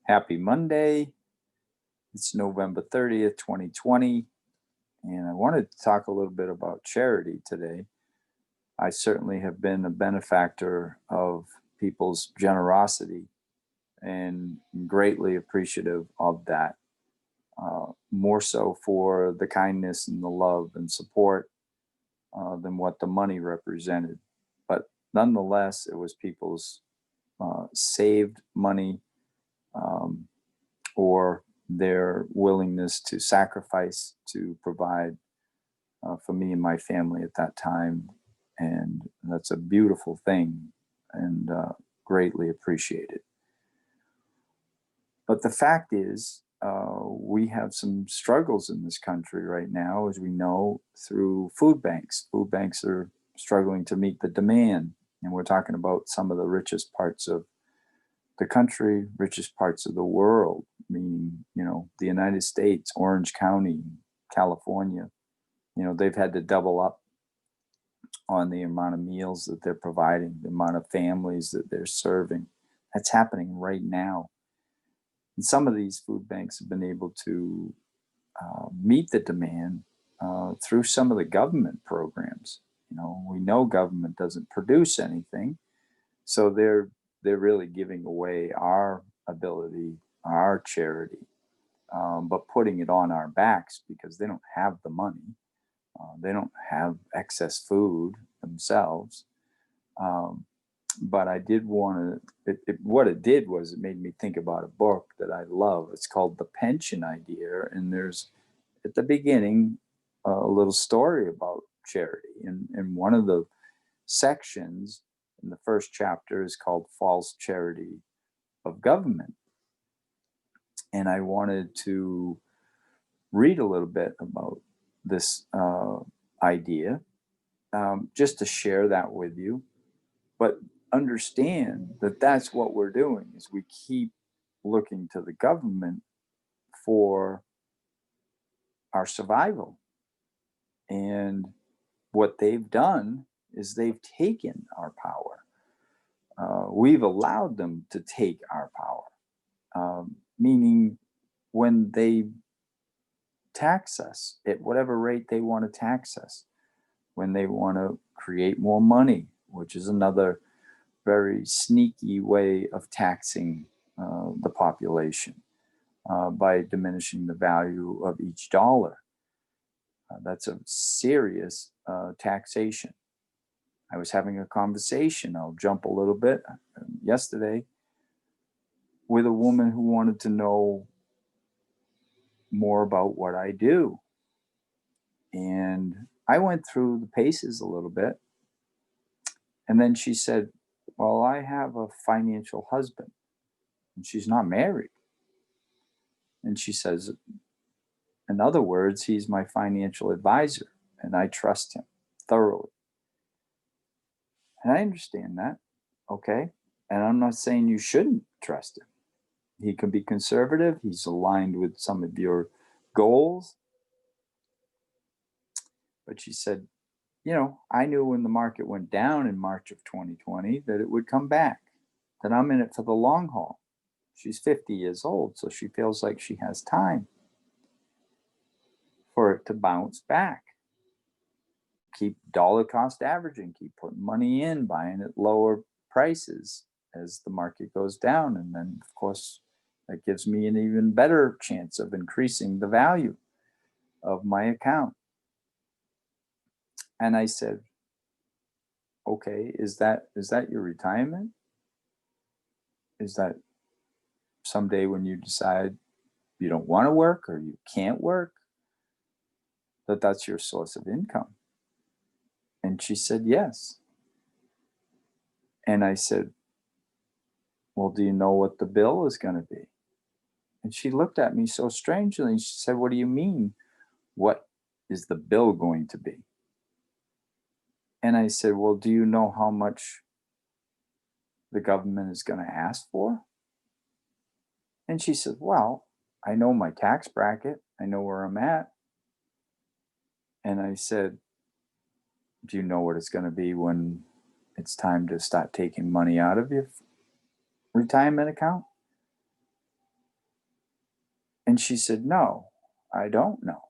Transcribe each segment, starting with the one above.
Happy Monday. It's November 30th, 2020, and I wanted to talk a little bit about charity today. I certainly have been a benefactor of people's generosity and greatly appreciative of that. More so for the kindness and the love and support than what the money represented. But nonetheless, it was people's saved money um, or their willingness to sacrifice to provide for me and my family at that time. And that's a beautiful thing and greatly appreciated. But the fact is, we have some struggles in this country right now, as we know, through food banks. Food banks are struggling to meet the demand. And we're talking about some of the richest parts of the country, richest parts of the world, meaning, the United States, Orange County, California. They've had to double up on the amount of meals that they're providing, the amount of families that they're serving. That's happening right now. And some of these food banks have been able to meet the demand through some of the government programs. We know government doesn't produce anything, so they're really giving away our ability, our charity, but putting it on our backs because they don't have the money. They don't have excess food themselves. But I did want to, what it did was it made me think about a book that I love. It's called The Pension Idea. And there's, at the beginning, a little story about charity. And one of the sections in the first chapter is called False Charity of Government. And I wanted to read a little bit about this idea, just to share that with you. But understand that that's what we're doing, is we keep looking to the government for our survival. And what they've done is they've taken our power. We've allowed them to take our power, meaning when they tax us at whatever rate they want to tax us, when they want to create more money, which is another very sneaky way of taxing the population by diminishing the value of each dollar. That's a serious taxation. I was having a conversation, I'll jump a little bit, yesterday with a woman who wanted to know more about what I do. And I went through the paces a little bit. And then she said, well, I have a financial husband and she's not married. And she says, in other words, he's my financial advisor and I trust him thoroughly. And I understand that. Okay. And I'm not saying you shouldn't trust him. He can be conservative. He's aligned with some of your goals. But she said, I knew when the market went down in March of 2020 that it would come back, that I'm in it for the long haul. She's 50 years old, so she feels like she has time for it to bounce back. Keep dollar cost averaging, keep putting money in, buying at lower prices as the market goes down. And then, of course, that gives me an even better chance of increasing the value of my account. And I said, okay, is that your retirement? Is that someday when you decide you don't want to work or you can't work, that's your source of income? And she said, yes. And I said, well, do you know what the bill is going to be? And she looked at me so strangely and she said, what do you mean? What is the bill going to be? And I said, well, do you know how much the government is going to ask for? And she said, well, I know my tax bracket. I know where I'm at. And I said, do you know what it's going to be when it's time to start taking money out of your retirement account? And she said, no, I don't know.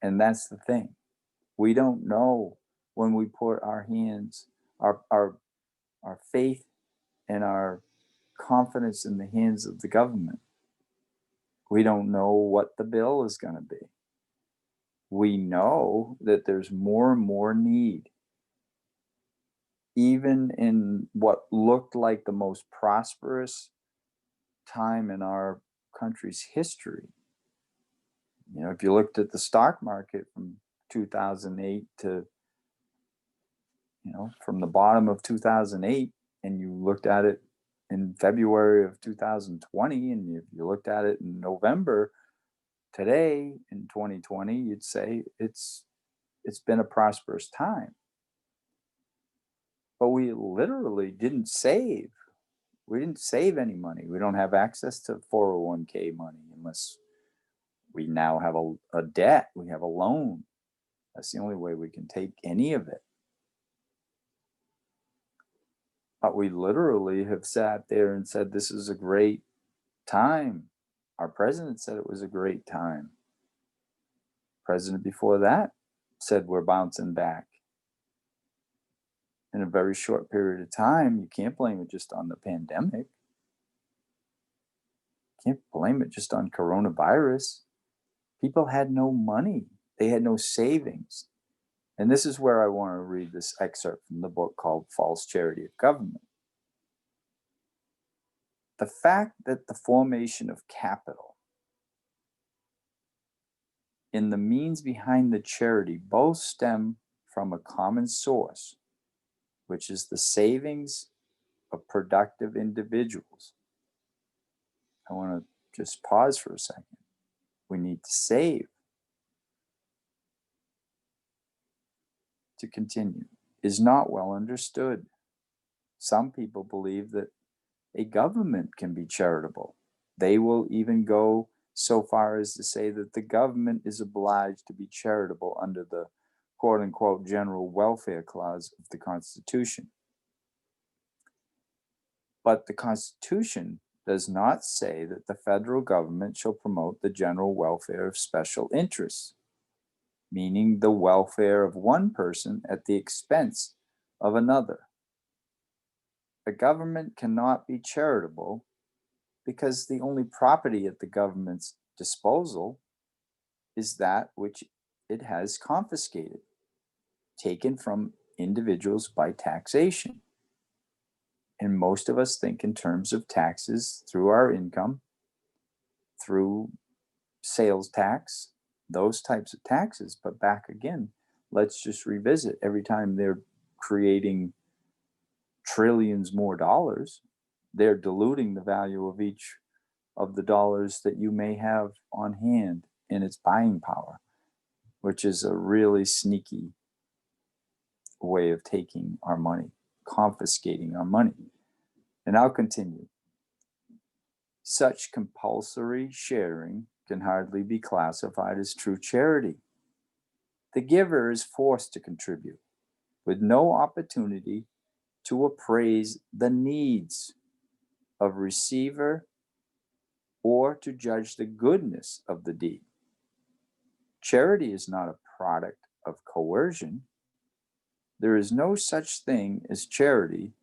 And that's the thing. We don't know when we put our hands, our faith and our confidence in the hands of the government. We don't know what the bill is going to be. We know that there's more and more need. Even in what looked like the most prosperous time in our country's history. You know, if you looked at the stock market from 2008 to, from the bottom of 2008, and you looked at it in February of 2020, and if you looked at it in November today in 2020, you'd say it's been a prosperous time. But we literally didn't save. We didn't save any money. We don't have access to 401k money unless we now have a debt. We have a loan. That's the only way we can take any of it. But we literally have sat there and said, this is a great time. Our president said it was a great time. President before that said we're bouncing back. In a very short period of time, you can't blame it just on the pandemic. You can't blame it just on coronavirus. People had no money. They had no savings. And this is where I want to read this excerpt from the book called False Charity of Government. The fact that the formation of capital and the means behind the charity both stem from a common source, which is the savings of productive individuals. I want to just pause for a second. We need to save. To continue, is not well understood. Some people believe that a government can be charitable. They will even go so far as to say that the government is obliged to be charitable under the quote unquote general welfare clause of the Constitution. But the Constitution does not say that the federal government shall promote the general welfare of special interests, meaning the welfare of one person at the expense of another. The government cannot be charitable because the only property at the government's disposal is that which it has confiscated, taken from individuals by taxation. And most of us think in terms of taxes through our income, through sales tax, those types of taxes. But back again, let's just revisit. Every time they're creating trillions more dollars, they're diluting the value of each of the dollars that you may have on hand in its buying power, which is a really sneaky way of taking our money, confiscating our money. And I'll continue. Such compulsory sharing can hardly be classified as true charity. The giver is forced to contribute with no opportunity to appraise the needs of receiver or to judge the goodness of the deed. Charity is not a product of coercion. There is no such thing as charity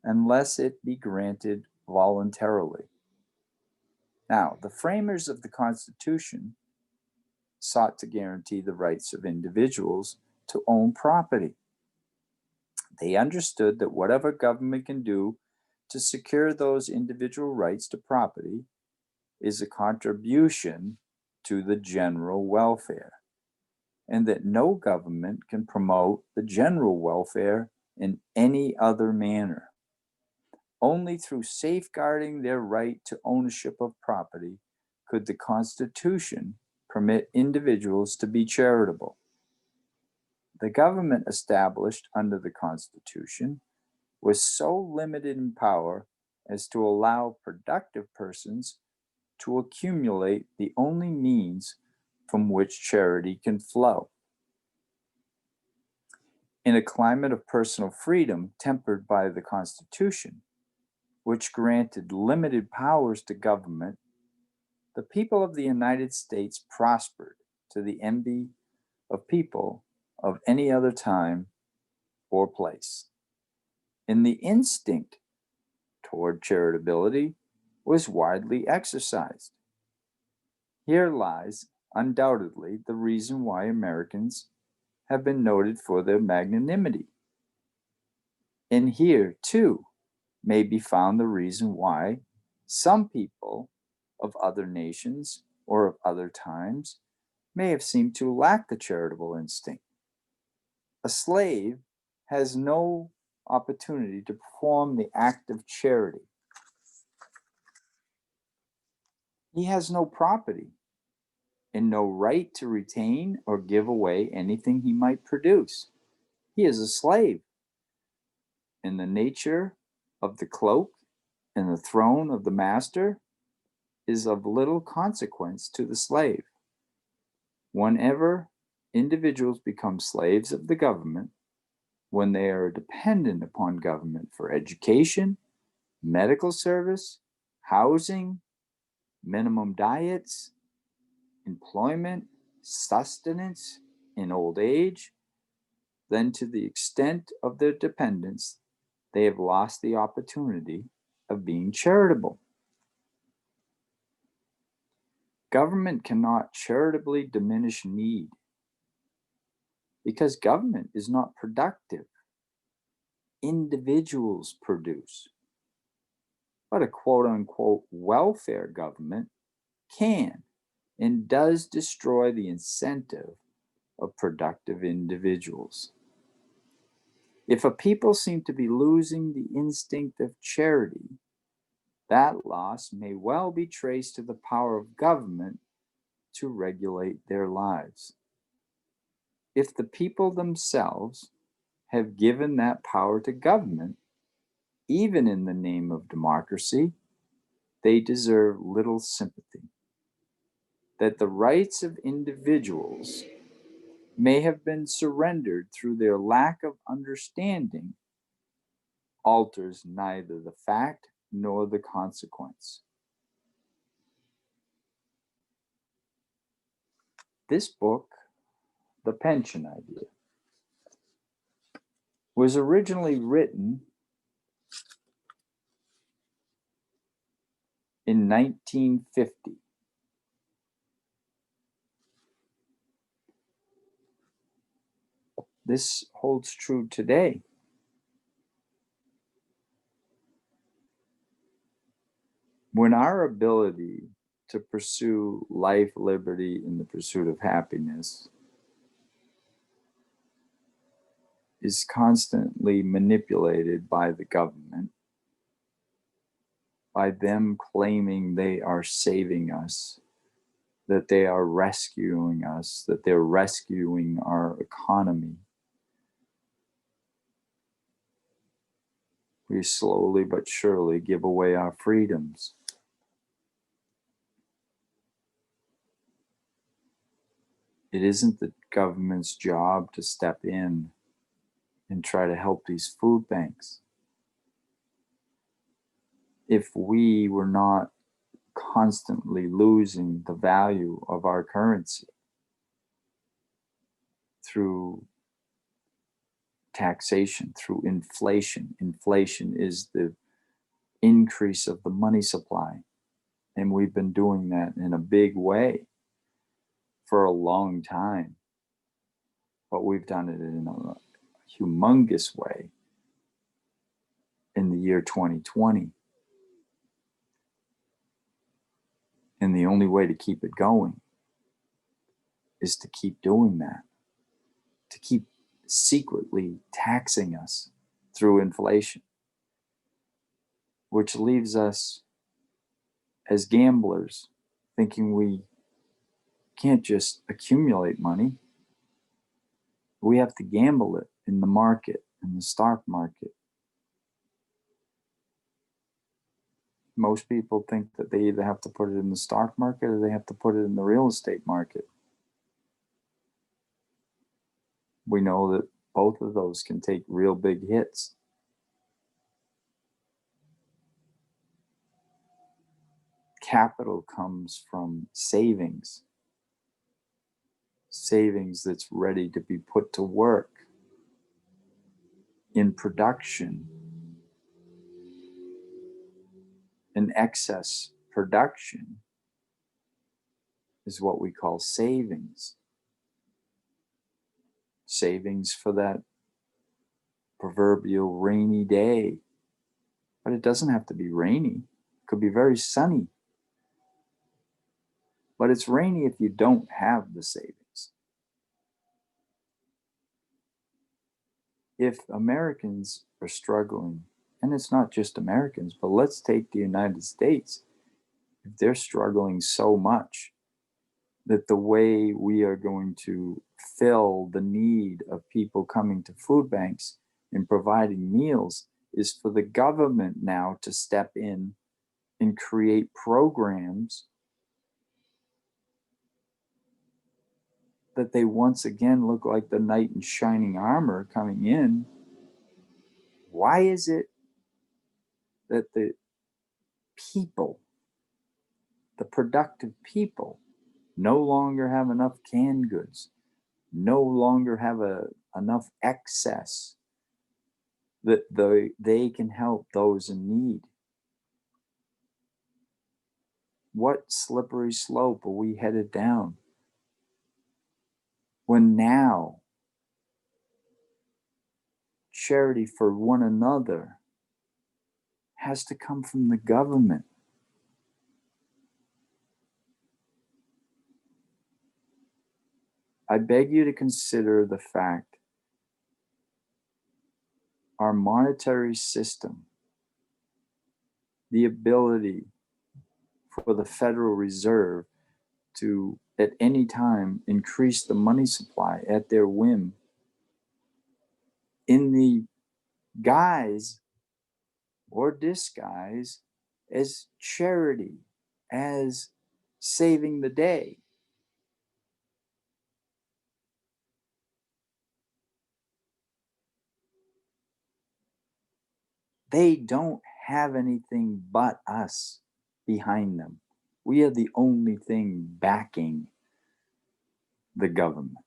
unless it be granted voluntarily. Now, the framers of the Constitution sought to guarantee the rights of individuals to own property. They understood that whatever government can do to secure those individual rights to property is a contribution to the general welfare, and that no government can promote the general welfare in any other manner. Only through safeguarding their right to ownership of property could the Constitution permit individuals to be charitable. The government established under the Constitution was so limited in power as to allow productive persons to accumulate the only means from which charity can flow. In a climate of personal freedom tempered by the Constitution, which granted limited powers to government The people of the United States prospered to the envy of people of any other time or place. And the instinct toward charitability was widely exercised. Here lies undoubtedly the reason why Americans have been noted for their magnanimity. And here, too, may be found the reason why some people of other nations or of other times may have seemed to lack the charitable instinct. A slave has no opportunity to perform the act of charity. He has no property and no right to retain or give away anything he might produce. He is a slave, and the nature of the cloak and the throne of the master is of little consequence to the slave. Whenever individuals become slaves of the government, when they are dependent upon government for education, medical service, housing, minimum diets, employment, sustenance in old age, then to the extent of their dependence, they have lost the opportunity of being charitable. Government cannot charitably diminish need because government is not productive. Individuals produce. But a quote unquote welfare government can and does destroy the incentive of productive individuals. If a people seem to be losing the instinct of charity, that loss may well be traced to the power of government to regulate their lives. If the people themselves have given that power to government, even in the name of democracy, they deserve little sympathy. That the rights of individuals may have been surrendered through their lack of understanding alters neither the fact nor the consequence. This book, The Pension Idea, was originally written in 1950. This holds true today. When our ability to pursue life, liberty, and the pursuit of happiness is constantly manipulated by the government, by them claiming they are saving us, that they are rescuing us, that they're rescuing our economy, we slowly but surely give away our freedoms. It isn't the government's job to step in and try to help these food banks. If we were not constantly losing the value of our currency through taxation, through inflation. Inflation is the increase of the money supply. And we've been doing that in a big way for a long time. But we've done it in a humongous way in the year 2020. And the only way to keep it going is to keep doing that, to keep secretly taxing us through inflation, which leaves us as gamblers thinking we can't just accumulate money. We have to gamble it in the market, in the stock market. Most people think that they either have to put it in the stock market or they have to put it in the real estate market. We know that both of those can take real big hits. Capital comes from savings, savings that's ready to be put to work in production, in excess production is what we call savings. Savings for that proverbial rainy day. But it doesn't have to be rainy. It could be very sunny. But it's rainy if you don't have the savings. If Americans are struggling, and it's not just Americans, but let's take the United States, if they're struggling so much that the way we are going to fill the need of people coming to food banks and providing meals is for the government now to step in and create programs that they once again look like the knight in shining armor coming in. Why is it that the people, the productive people, no longer have enough canned goods, no longer have enough excess that they can help those in need? What slippery slope are we headed down when now charity for one another has to come from the government? I beg you to consider the fact our monetary system, the ability for the Federal Reserve to at any time increase the money supply at their whim in the guise or disguise as charity, as saving the day. They don't have anything but us behind them. We are the only thing backing the government.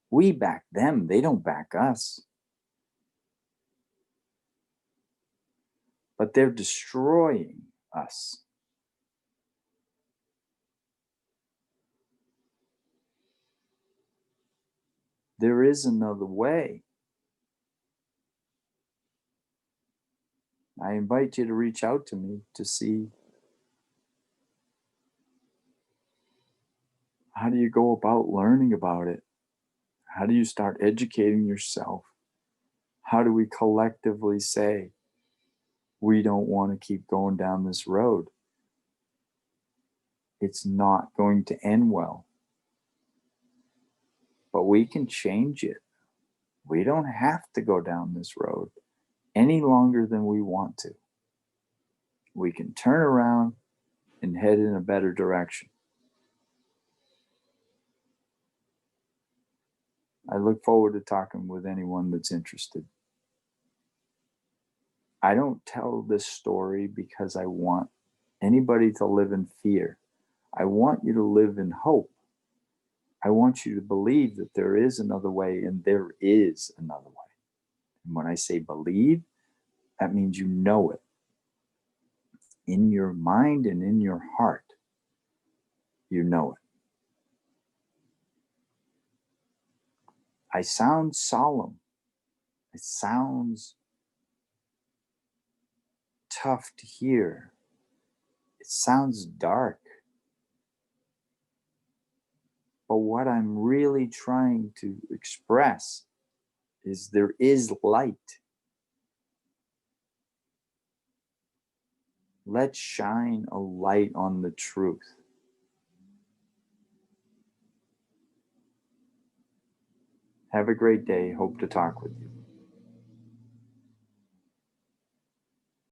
We back them, they don't back us. But they're destroying us. There is another way. I invite you to reach out to me to see how do you go about learning about it? How do you start educating yourself? How do we collectively say, we don't want to keep going down this road? It's not going to end well. But we can change it. We don't have to go down this road any longer than we want to. We can turn around and head in a better direction. I look forward to talking with anyone that's interested. I don't tell this story because I want anybody to live in fear. I want you to live in hope. I want you to believe that there is another way, and there is another way. And when I say believe, that means you know it. In your mind and in your heart, you know it. I sound solemn. It sounds tough to hear. It sounds dark. But what I'm really trying to express is there is light. Let's shine a light on the truth. Have a great day. Hope to talk with you.